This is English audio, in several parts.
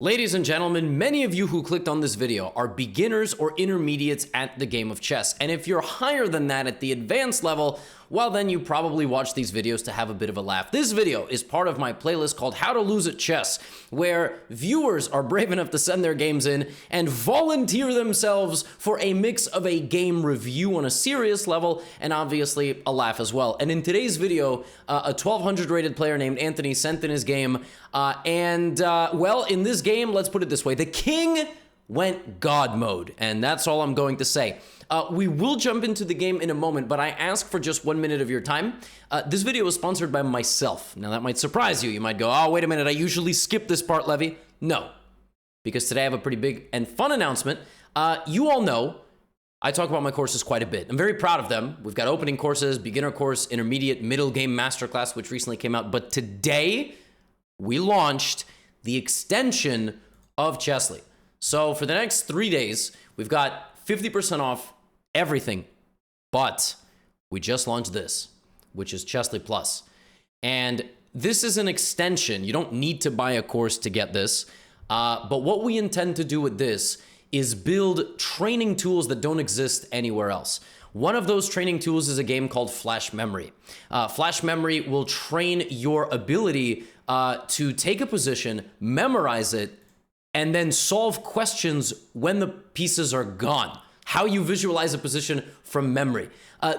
Ladies and gentlemen, many of you who clicked on this video are beginners or intermediates at the game of chess. And if you're higher than that at the advanced level, well, then you probably watch these videos to have a bit of a laugh. This video is part of my playlist called How to Lose at Chess, where viewers are brave enough to send their games in and volunteer themselves for a mix of a game review on a serious level and obviously a laugh as well. And in today's video, a 1200 rated player named Anthony sent in his game. Well, in this game, let's put it this way, the king went God mode, and that's all I'm going to say. We will jump into the game in a moment, but I ask for just 1 minute of your time. This video is sponsored by myself. Now, that might surprise you. You might go, oh, wait a minute, I usually skip this part, Levy. No, because today I have a pretty big and fun announcement. You all know I talk about my courses quite a bit. I'm very proud of them. We've got opening courses, beginner course, intermediate, middle game masterclass, which recently came out. But today, we launched the extension of Chessly. So for the next 3 days, we've got 50% off everything, but we just launched this, which is Chessly Plus. And this is an extension. You don't need to buy a course to get this. But what we intend to do with this is build training tools that don't exist anywhere else. One of those training tools is a game called Flash Memory. Flash Memory will train your ability to take a position, memorize it, and then solve questions when the pieces are gone. How you visualize a position from memory.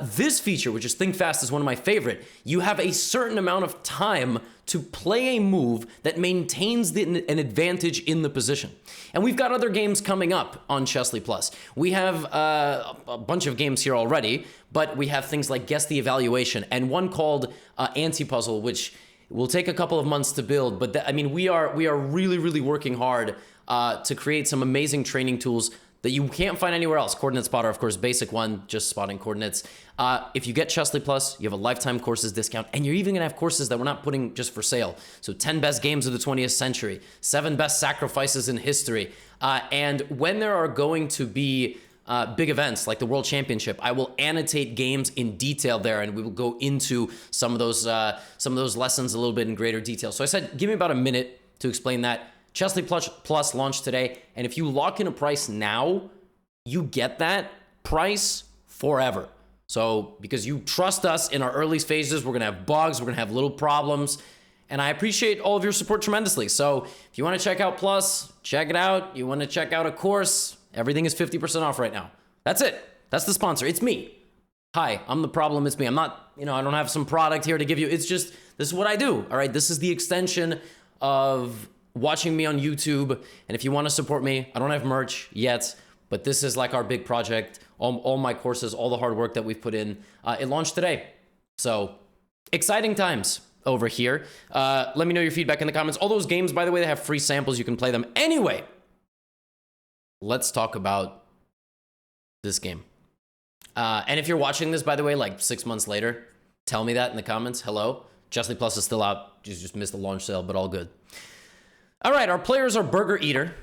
This feature, which is Think Fast, is one of my favorite. You have a certain amount of time to play a move that maintains an advantage in the position. And we've got other games coming up on Chessly Plus. We have a bunch of games here already, but we have things like Guess the Evaluation and one called Anti-Puzzle, which will take a couple of months to build. But I mean, we are really working hard to create some amazing training tools that you can't find anywhere else. Coordinate Spotter, of course, basic one, just spotting coordinates. If you get Chessly Plus, you have a lifetime courses discount, and you're even gonna have courses that we're not putting just for sale. So 10 best games of the 20th century, 7 best sacrifices in history. And when there are going to be big events like the World Championship, I will annotate games in detail there, and we will go into some of those lessons a little bit in greater detail. So I said, give me about a minute to explain that. Chessly Plus launched today, and if you lock in a price now, you get that price forever. So because you trust us in our early phases, we're gonna have bugs, we're gonna have little problems, and I appreciate all of your support tremendously. So if you wanna check out Plus, check it out. You wanna check out a course, everything is 50% off right now. That's it. That's the sponsor. It's me. Hi, I'm the problem. It's me. I'm not, I don't have some product here to give you. It's just, this is what I do. All right. This is the extension of watching me on YouTube. And if you want to support me, I don't have merch yet, but this is like our big project. All my courses, all the hard work that we've put in. It launched today. So exciting times over here. Let me know your feedback in the comments. All those games, by the way, they have free samples. You can play them. Anyway, let's talk about this game. And if you're watching this, by the way, like 6 months later, tell me that in the comments. Hello. Chessly Plus is still out. You just missed the launch sale, but all good. All right, our players are Burger Eater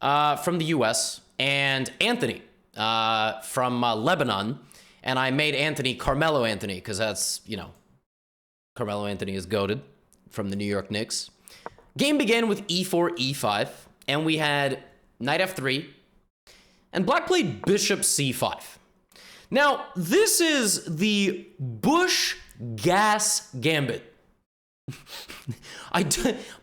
from the US and Anthony from Lebanon. And I made Anthony Carmelo Anthony because that's, Carmelo Anthony is goated from the New York Knicks. Game began with e4, e5, and we had knight f3, and black played bishop c5. Now, this is the Bush gas gambit.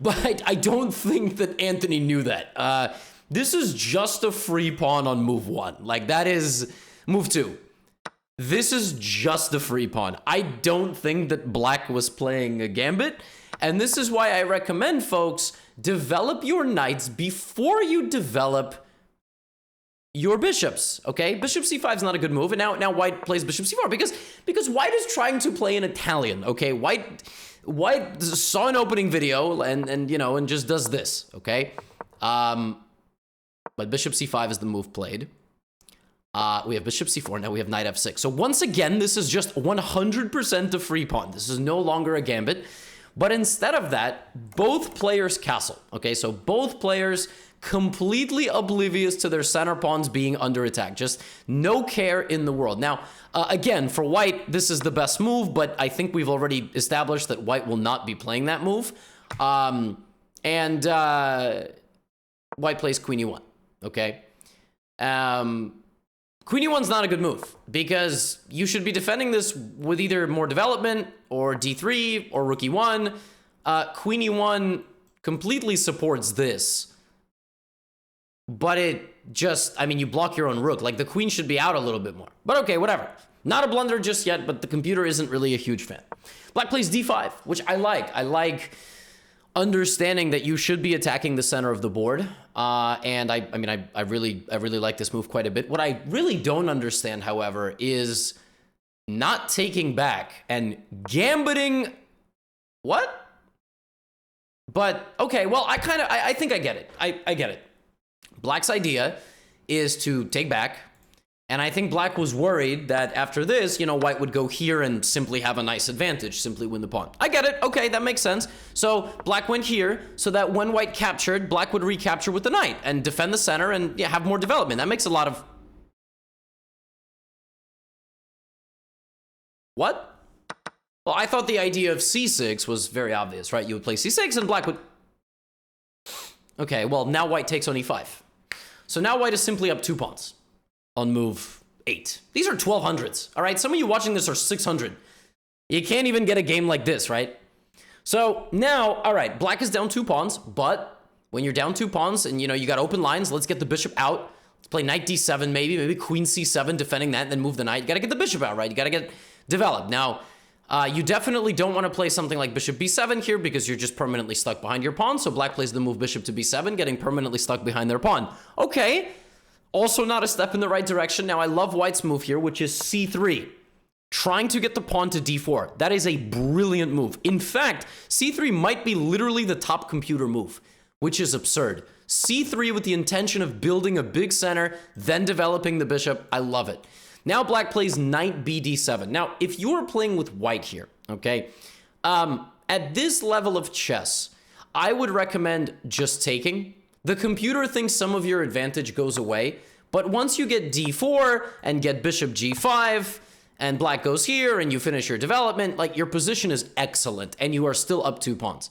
But I don't think that Anthony knew that. This is just a free pawn on move 1. Like, that is move 2. This is just a free pawn. I don't think that black was playing a gambit. And this is why I recommend, folks, develop your knights before you develop your bishops, okay? Bishop c5 is not a good move, and now white plays bishop c4 because white is trying to play an Italian, okay? White saw an opening video and just does this, okay? But bishop c5 is the move played. We have bishop c4, now we have knight f6. So once again, this is just 100% a free pawn. This is no longer a gambit. But instead of that, both players castle, okay? So both players completely oblivious to their center pawns being under attack. Just no care in the world. Now, again, for white, this is the best move, but I think we've already established that white will not be playing that move. white plays queen e1, okay? Queen e1's not a good move because you should be defending this with either more development or d3 or rook e1. Queen e1 completely supports this, but it just, I mean, you block your own rook. Like, the queen should be out a little bit more. But okay, whatever. Not a blunder just yet, but the computer isn't really a huge fan. Black plays d5, which I like. I like understanding that you should be attacking the center of the board. And I really like this move quite a bit. What I really don't understand, however, is not taking back and gambiting. What? But okay, well, I think I get it. I get it. Black's idea is to take back. And I think black was worried that after this, you know, white would go here and simply have a nice advantage, simply win the pawn. I get it. Okay, that makes sense. So black went here so that when white captured, black would recapture with the knight and defend the center and have more development. That makes a lot of... What? Well, I thought the idea of c6 was very obvious, right? You would play c6 and black would... Okay, well, now white takes on e5. So now white is simply up 2 pawns on move 8. These are 1200s, all right? Some of you watching this are 600. You can't even get a game like this, right? So now, all right, black is down 2 pawns, but when you're down 2 pawns and, you know, you got open lines, let's get the bishop out. Let's play knight d7 maybe queen c7, defending that, and then move the knight. You got to get the bishop out, right? You got to get developed. Now, you definitely don't want to play something like bishop b7 here because you're just permanently stuck behind your pawn. So black plays the move bishop to b7, getting permanently stuck behind their pawn. Okay. Also not a step in the right direction. Now, I love white's move here, which is c3. Trying to get the pawn to d4. That is a brilliant move. In fact, c3 might be literally the top computer move, which is absurd. c3 with the intention of building a big center, then developing the bishop. I love it. Now black plays knight bd7. Now, if you're playing with white here, okay, at this level of chess, I would recommend just taking. The computer thinks some of your advantage goes away, but once you get d4 and get bishop g5 and black goes here and you finish your development, like, your position is excellent and you are still up 2 pawns.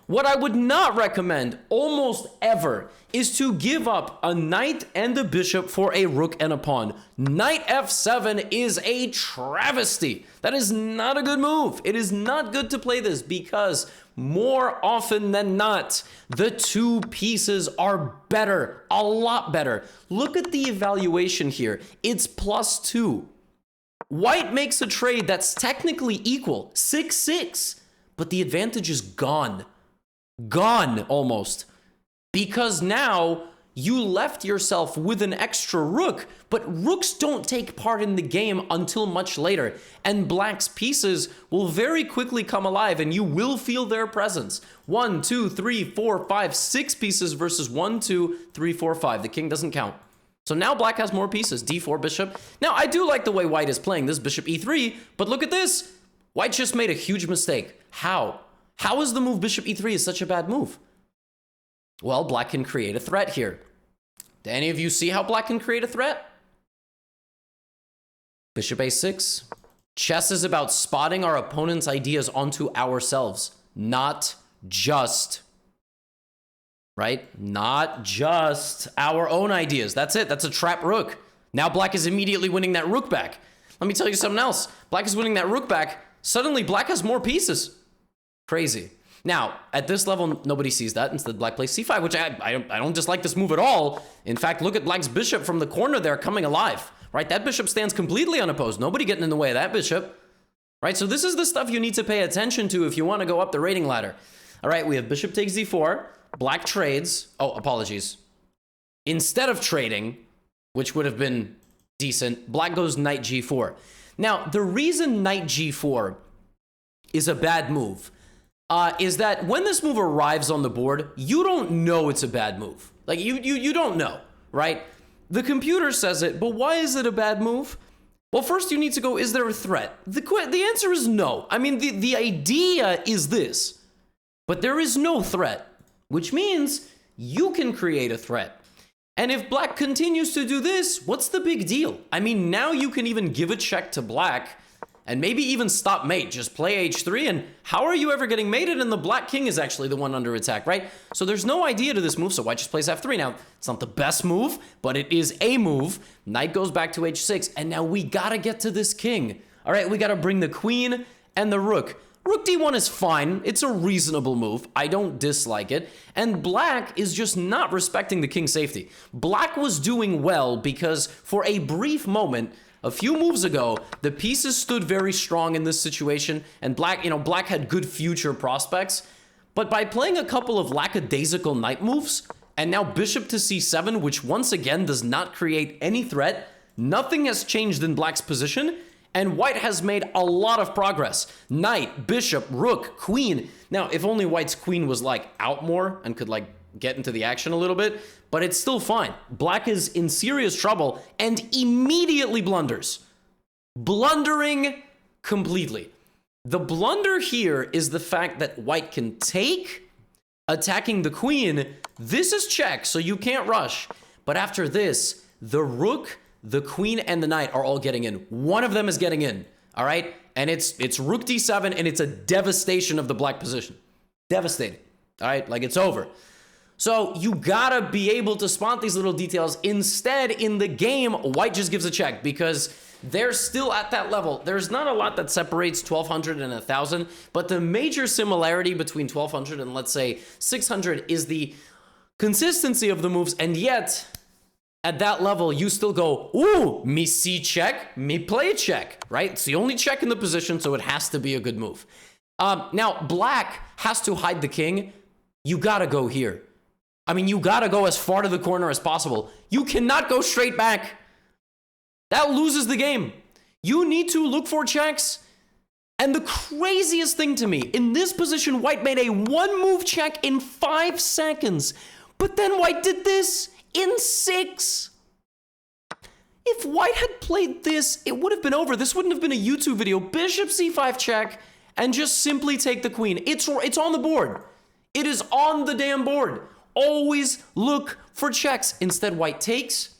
What I would not recommend almost ever is to give up a knight and a bishop for a rook and a pawn. Knight f7 is a travesty. That is not a good move. It is not good to play this because more often than not, the 2 pieces are better, a lot better. Look at the evaluation here. It's +2. White makes a trade that's technically equal, 6-6, but the advantage is gone. Gone, almost. Because now you left yourself with an extra rook, but rooks don't take part in the game until much later, and black's pieces will very quickly come alive and you will feel their presence. 1, 2, 3, 4, 5, 6 pieces versus 1, 2, 3, 4, 5. The king doesn't count. So now black has more pieces. d4 bishop. Now, I do like the way white is playing this bishop e3, but look at this. White just made a huge mistake. How? How is the move bishop e3 is such a bad move? Well, black can create a threat here. Do any of you see how black can create a threat? Bishop a6. Chess is about spotting our opponent's ideas onto ourselves, not just, right? Not just our own ideas. That's it. That's a trap rook. Now black is immediately winning that rook back. Let me tell you something else. Black is winning that rook back. Suddenly, black has more pieces. Crazy. Now, at this level, nobody sees that. Instead, black plays c5, which I don't dislike this move at all. In fact, look at black's bishop from the corner there coming alive, right? That bishop stands completely unopposed. Nobody getting in the way of that bishop, right? So this is the stuff you need to pay attention to if you want to go up the rating ladder. All right, we have bishop takes d4. Black trades. Oh, apologies. Instead of trading, which would have been decent, black goes knight g4. Now, the reason knight g4 is a bad move is that when this move arrives on the board, you don't know it's a bad move. Like, you don't know, right? The computer says it, but why is it a bad move? Well, first you need to go, is there a threat? The answer is no. I mean, the idea is this, but there is no threat, which means you can create a threat. And if black continues to do this, what's the big deal? I mean, now you can even give a check to black and maybe even stop mate. Just play h3, and how are you ever getting mated? And the black king is actually the one under attack, right? So there's no idea to this move, so white just plays f3. Now, it's not the best move, but it is a move. Knight goes back to h6, and now we gotta get to this king. All right, we gotta bring the queen and the rook. Rook d1 is fine. It's a reasonable move. I don't dislike it. And black is just not respecting the king's safety. Black was doing well because for a brief moment, a few moves ago, the pieces stood very strong in this situation, and black had good future prospects. But by playing a couple of lackadaisical knight moves, and now bishop to c7, which once again does not create any threat, nothing has changed in black's position, and white has made a lot of progress. Knight, bishop, rook, queen. Now, if only white's queen was like out more and could like get into the action a little bit, but it's still fine. Black is in serious trouble and immediately blunders. Blundering completely. The blunder here is the fact that white can take, attacking the queen. This is check, so you can't rush. But after this, the rook, the queen, and the knight are all getting in. One of them is getting in, all right? And it's rook d7, and it's a devastation of the black position. Devastating, all right? Like, it's over. So you gotta be able to spot these little details. Instead, in the game, white just gives a check because they're still at that level. There's not a lot that separates 1200 and 1000, but the major similarity between 1200 and, let's say, 600 is the consistency of the moves, and yet at that level, you still go, ooh, me see check, me play check, right? It's the only check in the position, so it has to be a good move. Now, black has to hide the king. You gotta go here. I mean, you gotta go as far to the corner as possible. You cannot go straight back. That loses the game. You need to look for checks. And the craziest thing to me, in this position, white made a one-move check in 5 seconds. But then white did this in 6. If white had played this, it would have been over. This wouldn't have been a YouTube video. Bishop c5 check, and just simply take the queen. It's on the board. It is on the damn board. Always look for checks. Instead, white takes,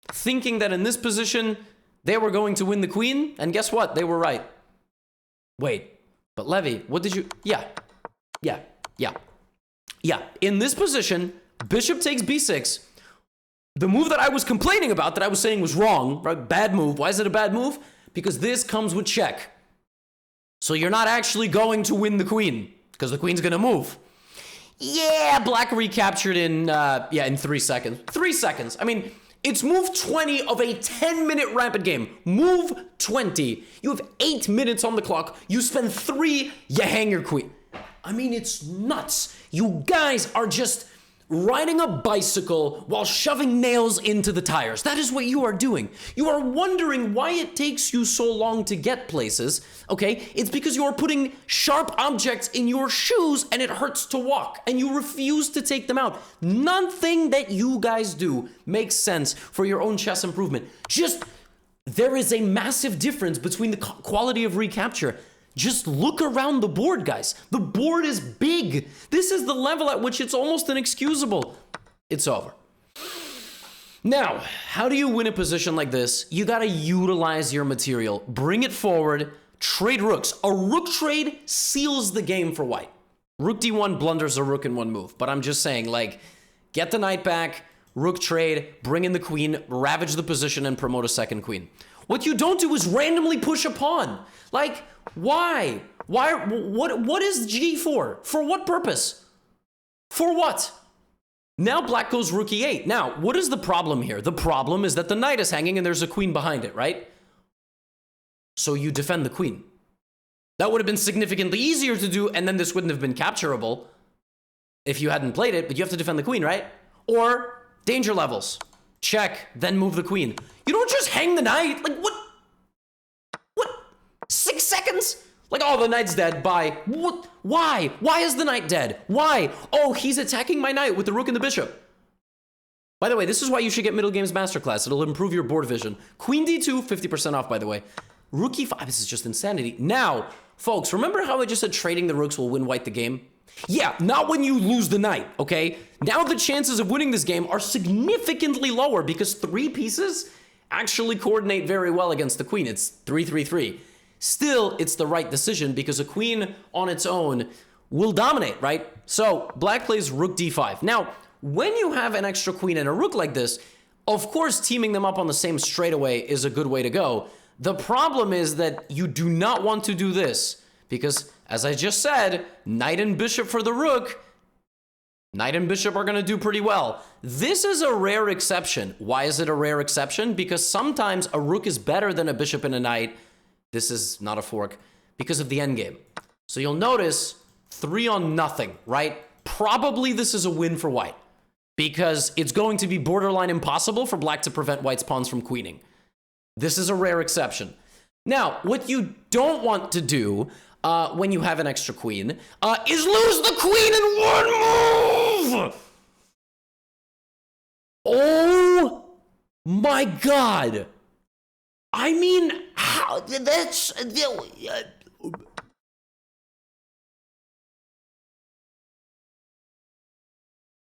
thinking that in this position, they were going to win the queen. And guess what? They were right. Wait, but Levy, what did you... Yeah. In this position, bishop takes b6. The move that I was complaining about, that I was saying was wrong, right? Bad move. Why is it a bad move? Because this comes with check. So you're not actually going to win the queen, because the queen's going to move. Yeah, black recaptured in 3 seconds. 3 seconds. I mean, it's move 20 of a 10-minute rapid game. Move 20. You have 8 minutes on the clock. You spend 3, you hang your queen. I mean, it's nuts. You guys are just riding a bicycle while shoving nails into the tires. That is what you are doing. You are wondering why it takes you so long to get places, okay? It's because you are putting sharp objects in your shoes and it hurts to walk, and you refuse to take them out. Nothing that you guys do makes sense for your own chess improvement. There is a massive difference between the quality of recapture. Just look around the board, guys. The board is big. This is the level at which it's almost inexcusable. It's over. Now, how do you win a position like this? You gotta utilize your material. Bring it forward. Trade rooks. A rook trade seals the game for white. Rook d1 blunders a rook in one move. But I'm just saying, like, get the knight back, rook trade, bring in the queen, ravage the position, and promote a second queen. What you don't do is randomly push a pawn. Like, why? What is g4? For what purpose? For what? Now black goes rook e8. Now, what is the problem here? The problem is that the knight is hanging and there's a queen behind it, right? So you defend the queen. That would have been significantly easier to do, and then this wouldn't have been capturable if you hadn't played it, but you have to defend the queen, right? Or danger levels. Check, then move the queen. You don't just hang the knight. Like, what? 6 seconds? Like, oh, the knight's dead. Bye. What? Why? Why is the knight dead? Why? Oh, he's attacking my knight with the rook and the bishop. By the way, this is why you should get Middle Games Masterclass. It'll improve your board vision. Queen d2, 50% off, by the way. Rook e5, this is just insanity. Now, folks, remember how I just said trading the rooks will win white the game? Yeah, not when you lose the knight, okay? Now the chances of winning this game are significantly lower because 3 pieces actually coordinate very well against the queen. It's 3-3-3. Still, it's the right decision because a queen on its own will dominate, right? So black plays rook d5. Now, when you have an extra queen and a rook like this, of course, teaming them up on the same straightaway is a good way to go. The problem is that you do not want to do this because, as I just said, knight and bishop for the rook, knight and bishop are going to do pretty well. This is a rare exception. Why is it a rare exception? Because sometimes a rook is better than a bishop and a knight. This is not a fork because of the endgame. So you'll notice 3 on nothing, right? Probably this is a win for white because it's going to be borderline impossible for black to prevent white's pawns from queening. This is a rare exception. Now, what you don't want to do when you have an extra queen is lose the queen in one move! Oh my God! I mean, how that's...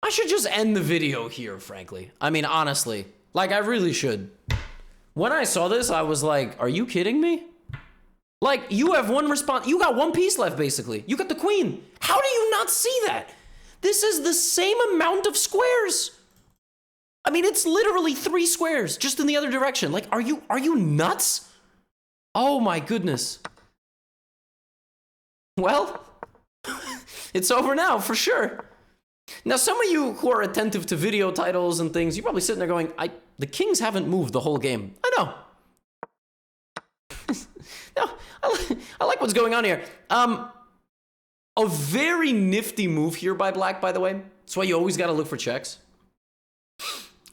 I should just end the video here, frankly. I mean, honestly. Like, I really should. When I saw this, I was like, are you kidding me? Like, you have one response. You got one piece left, basically. You got the queen. How do you not see that? This is the same amount of squares. I mean, it's literally 3 squares, just in the other direction. Like, are you nuts? Oh my goodness. Well, it's over now, for sure. Now, some of you who are attentive to video titles and things, you're probably sitting there going, the kings haven't moved the whole game. I know. No, I like what's going on here. A very nifty move here by black, by the way. That's why you always got to look for checks.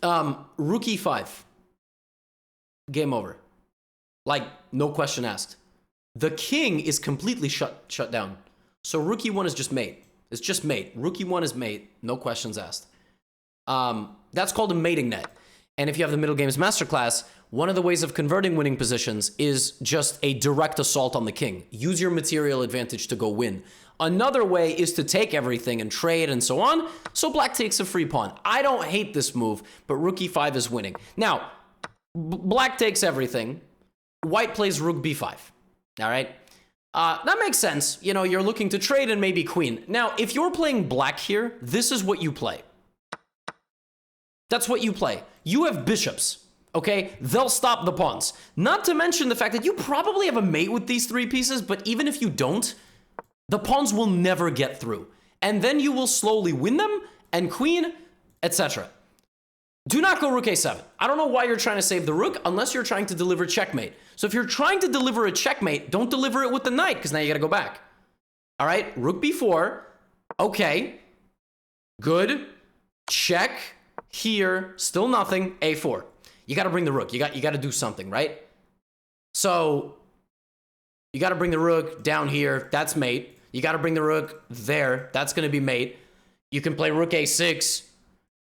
Rook e5. Game over. Like, no question asked. The king is completely shut down. So rook e1 is just mate. It's just mate. Rook e1 is mate. No questions asked. That's called a mating net. And if you have the Middle Games Masterclass, one of the ways of converting winning positions is just a direct assault on the king. Use your material advantage to go win. Another way is to take everything and trade and so on, so black takes a free pawn. I don't hate this move, but rook e5 is winning. Now, black takes everything. White plays rook b5. All right? That makes sense. You know, you're looking to trade and maybe queen. Now, if you're playing black here, this is what you play. That's what you play. You have bishops, okay? They'll stop the pawns. Not to mention the fact that you probably have a mate with these 3 pieces, but even if you don't, the pawns will never get through. And then you will slowly win them, and queen, etc. Do not go rook a7. I don't know why you're trying to save the rook unless you're trying to deliver checkmate. So if you're trying to deliver a checkmate, don't deliver it with the knight, because now you got to go back. All right, rook b4. Okay. Good. Check. Here. Still nothing. a4. You got to bring the rook. You got to do something, right? So you got to bring the rook down here. That's mate. You got to bring the rook there. That's going to be mate. You can play rook a6.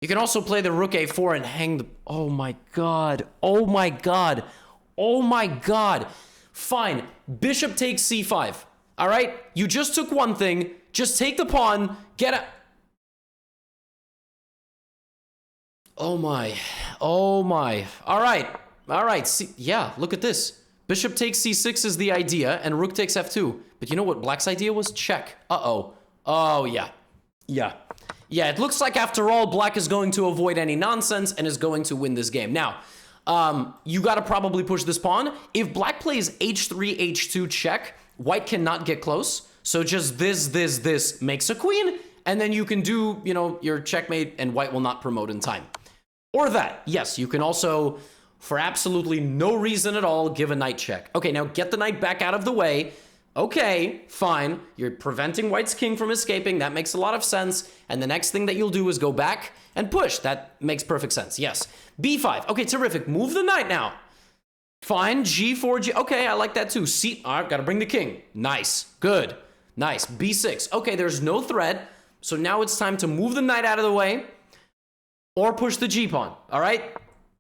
You can also play the rook a4 and hang the... Oh my God. Oh my God. Oh my God. Fine. Bishop takes c5. All right? You just took one thing. Just take the pawn. Get a... Oh my. Oh my. All right. All right. See, yeah, look at this. Bishop takes c6 is the idea, and rook takes f2. But you know what black's idea was? Check. Uh-oh. Oh, yeah. Yeah. Yeah, it looks like, after all, black is going to avoid any nonsense and is going to win this game. Now, you got to probably push this pawn. If black plays h3, h2 check, white cannot get close. So just this makes a queen, and then you can do, you know, your checkmate, and white will not promote in time. Or that. Yes, you can also, for absolutely no reason at all, give a knight check. Okay, now get the knight back out of the way. Okay, fine. You're preventing white's king from escaping. That makes a lot of sense. And the next thing that you'll do is go back and push. That makes perfect sense. Yes. b5. Okay, terrific. Move the knight now. Fine. g4, g... Okay, I like that too. C... All right, got to bring the king. Nice. Good. Nice. b6. Okay, there's no threat. So now it's time to move the knight out of the way or push the g-pawn. All right?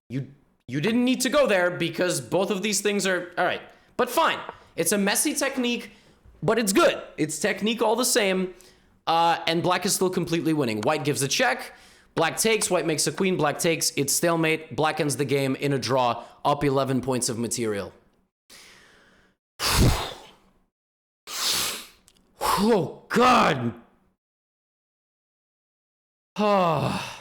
You didn't need to go there because both of these things are... All right. But fine. It's a messy technique, but it's good. It's technique all the same, and black is still completely winning. White gives a check, black takes, white makes a queen, black takes, it's stalemate, black ends the game in a draw, up 11 points of material. Oh, God. Oh.